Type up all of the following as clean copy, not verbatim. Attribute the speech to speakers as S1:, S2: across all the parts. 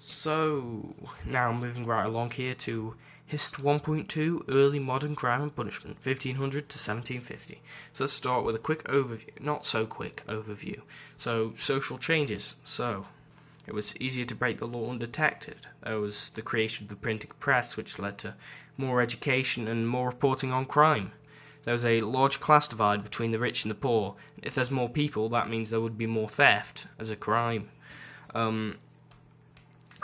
S1: So, now moving right along here to Hist 1.2, Early Modern Crime and Punishment, 1500 to 1750. So let's start with a quick overview, not so quick overview. So, social changes. So, it was easier to break the law undetected. There was the creation of the printing press, which led to more education and more reporting on crime. There was a large class divide between the rich and the poor. If there's more people, that means there would be more theft as a crime.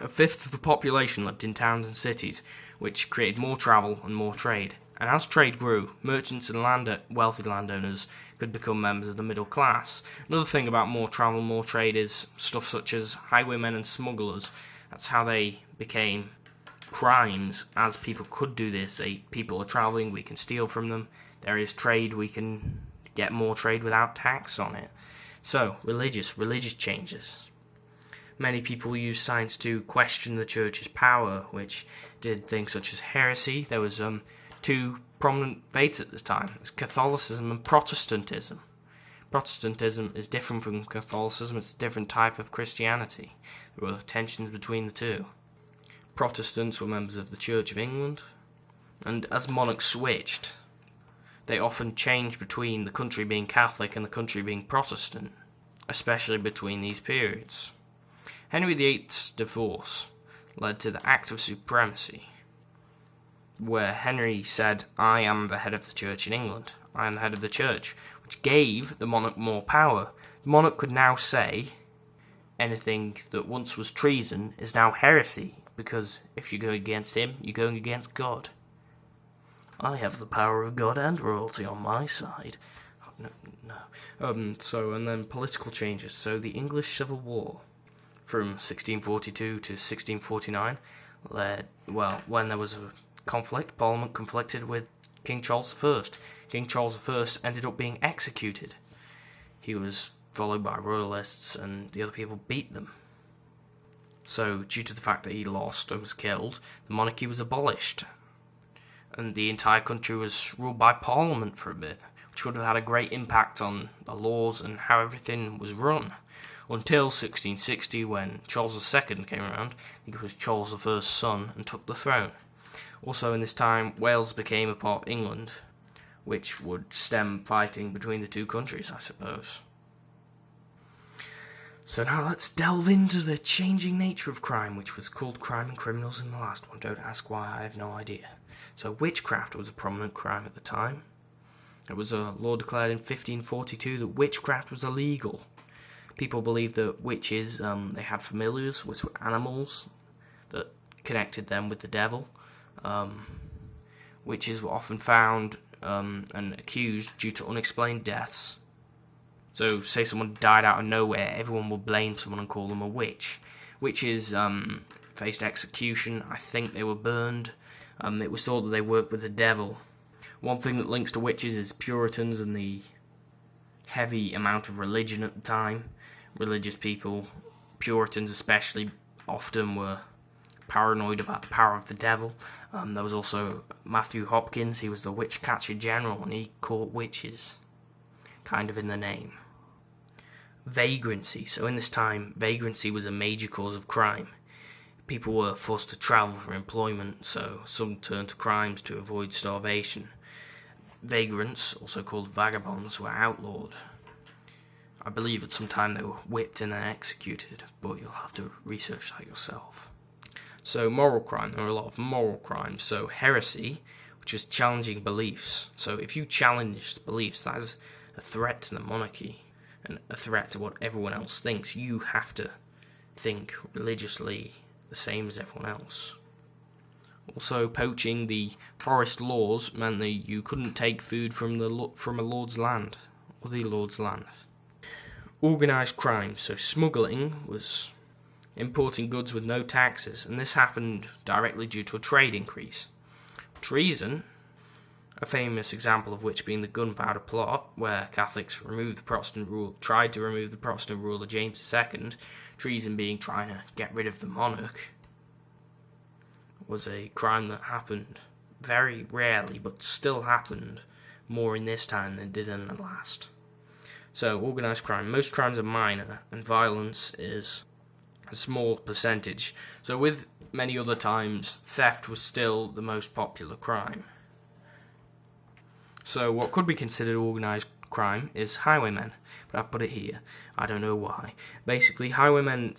S1: A fifth of the population lived in towns and cities, which created more travel and more trade. And as trade grew, merchants and wealthy landowners could become members of the middle class. Another thing about more travel, more trade is stuff such as highwaymen and smugglers. That's how they became crimes, as people could do this. People are travelling, we can steal from them. There is trade, we can get more trade without tax on it. So, religious changes. Many people used science to question the church's power, which did things such as heresy. There was two prominent faiths at this time. It's Catholicism and Protestantism. Protestantism is different from Catholicism. It's a different type of Christianity. There were tensions between the two. Protestants were members of the Church of England, and as monarchs switched, they often changed between the country being Catholic and the country being Protestant, especially between these periods. Henry VIII's divorce led to the Act of Supremacy, where Henry said, "I am the head of the church in England. I am the head of the church," which gave the monarch more power. The monarch could now say anything that once was treason is now heresy, because if you're going against him, you're going against God. I have the power of God and royalty on my side. And then political changes. So the English Civil War from 1642 to 1649 when there was a conflict, Parliament conflicted with King Charles I. King Charles I ended up being executed. He was followed by royalists, and the other people beat them. So, due to the fact that he lost and was killed, the monarchy was abolished, and the entire country was ruled by Parliament for a bit, which would have had a great impact on the laws and how everything was run. Until 1660, when Charles II came around. I think it was Charles I's son, and took the throne. Also in this time, Wales became a part of England, which would stem fighting between the two countries, I suppose. So now let's delve into the changing nature of crime, which was called crime and criminals in the last one. Don't ask why, I have no idea. So witchcraft was a prominent crime at the time. It was a law declared in 1542 that witchcraft was illegal. People believed that witches, they had familiars, which were animals that connected them with the devil. Witches were often found and accused due to unexplained deaths. So, say someone died out of nowhere, everyone would blame someone and call them a witch. Witches faced execution. I think they were burned. It was thought that they worked with the devil. One thing that links to witches is Puritans and the heavy amount of religion at the time. Religious people, Puritans especially, often were paranoid about the power of the devil. There was also Matthew Hopkins. He was the witch catcher general, and he caught witches, kind of in the name. Vagrancy. So in this time, vagrancy was a major cause of crime. People were forced to travel for employment, so some turned to crimes to avoid starvation. Vagrants, also called vagabonds, were outlawed. I believe at some time they were whipped and then executed, but you'll have to research that yourself. So moral crime, there are a lot of moral crimes. So heresy, which is challenging beliefs. So if you challenge beliefs, that is a threat to the monarchy and a threat to what everyone else thinks. You have to think religiously the same as everyone else. Also, poaching, the forest laws meant that you couldn't take food from a lord's land, or the lord's land. Organised crime, so smuggling was importing goods with no taxes, and this happened directly due to a trade increase. Treason, a famous example of which being the Gunpowder Plot, where Catholics tried to remove the Protestant ruler James II, treason being trying to get rid of the monarch, was a crime that happened very rarely, but still happened more in this time than it did in the last. So, organised crime. Most crimes are minor, and violence is a small percentage. So with many other times, theft was still the most popular crime. So what could be considered organised crime is highwaymen, but I've put it here. I don't know why. Basically, highwaymen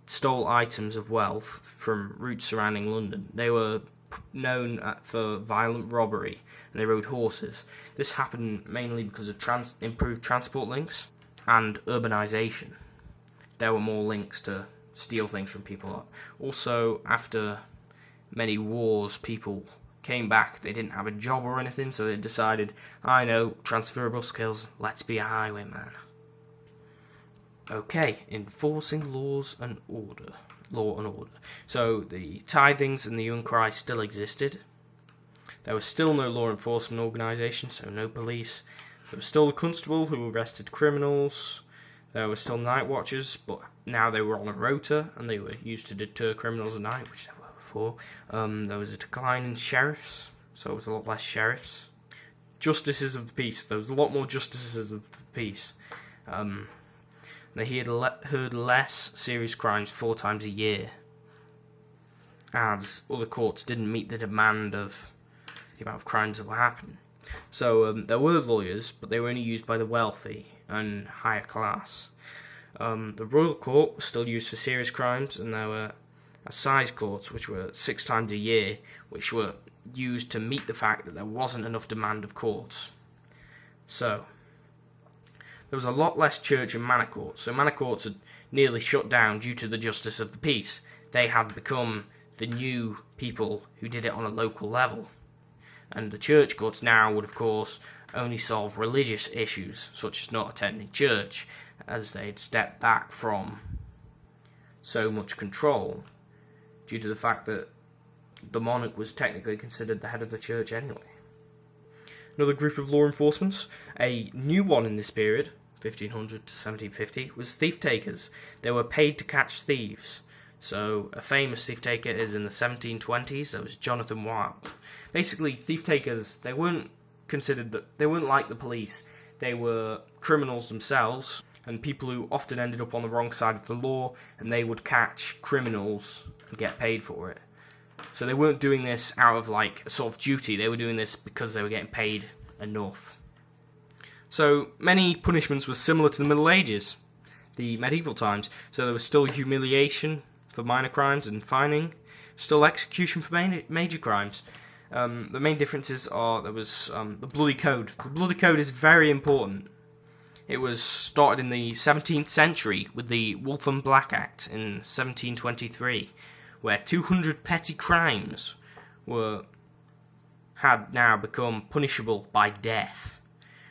S1: stole items of wealth from routes surrounding London. They were known for violent robbery, and they rode horses. This happened mainly because of improved transport links and urbanisation. There were more links to steal things from people. Also, after many wars, people came back. They didn't have a job or anything, so they decided, I know, transferable skills, let's be a highwayman. Okay, enforcing law and order. So the tithings and the young cry still existed. There was still no law enforcement organisation, so no police. There was still the constable who arrested criminals. There were still night watchers, but now they were on a rota, and they were used to deter criminals at night, which they were before. There was a decline in sheriffs, so it was a lot less sheriffs. Justices of the peace. There was a lot more justices of the peace. They heard less serious crimes 4 times a year, as other courts didn't meet the demand of the amount of crimes that were happening. So there were lawyers, but they were only used by the wealthy and higher class. The royal court was still used for serious crimes, and there were assize courts, which were 6 times a year, which were used to meet the fact that there wasn't enough demand of courts. So there was a lot less church and manor courts. So manor courts had nearly shut down due to the justice of the peace. They had become the new people who did it on a local level. And the church courts now would, of course, only solve religious issues, such as not attending church, as they'd stepped back from so much control, due to the fact that the monarch was technically considered the head of the church anyway. Another group of law enforcements, a new one in this period, 1500 to 1750, was thieftakers. They were paid to catch thieves. So a famous thieftaker is in the 1720s. That was Jonathan Wild. Basically, thieftakers, they weren't like the police. They were criminals themselves, and people who often ended up on the wrong side of the law, and they would catch criminals and get paid for it. So they weren't doing this out of like a sort of duty. They were doing this because they were getting paid enough. So many punishments were similar to the Middle Ages, the medieval times. So there was still humiliation for minor crimes and fining, still execution for major crimes. The main differences are there was the Bloody Code. The Bloody Code is very important. It was started in the 17th century with the Waltham Black Act in 1723, where 200 petty crimes had now become punishable by death,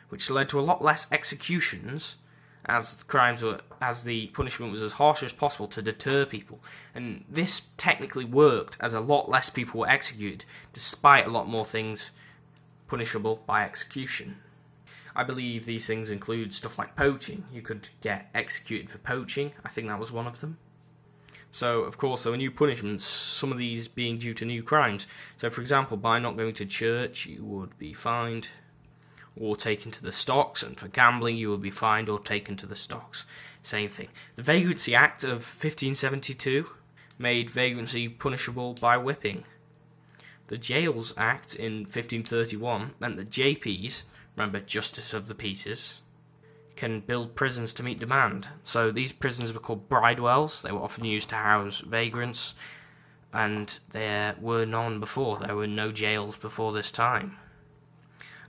S1: which led to a lot less executions, as the punishment was as harsh as possible to deter people. And this technically worked, as a lot less people were executed, despite a lot more things punishable by execution. I believe these things include stuff like poaching. You could get executed for poaching. I think that was one of them. So, of course, there were new punishments, some of these being due to new crimes. So, for example, by not going to church, you would be fined or taken to the stocks, and for gambling, you would be fined or taken to the stocks. Same thing. The Vagrancy Act of 1572 made vagrancy punishable by whipping. The Jails Act in 1531 meant that JPs, remember, Justice of the Peace, can build prisons to meet demand. So these prisons were called bridewells. They were often used to house vagrants, and there were none before. There were no jails before this time.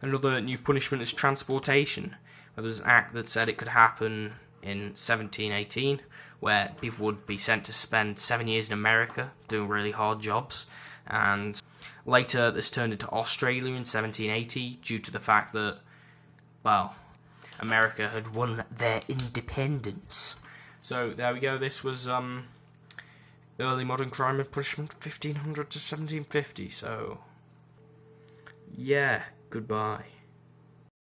S1: Another new punishment is transportation. There was an act that said it could happen in 1718, where people would be sent to spend 7 years in America doing really hard jobs, and later this turned into Australia in 1780 due to the fact that, well, America had won their independence. So there we go. This was early modern crime and punishment, 1500 to 1750. So yeah, goodbye.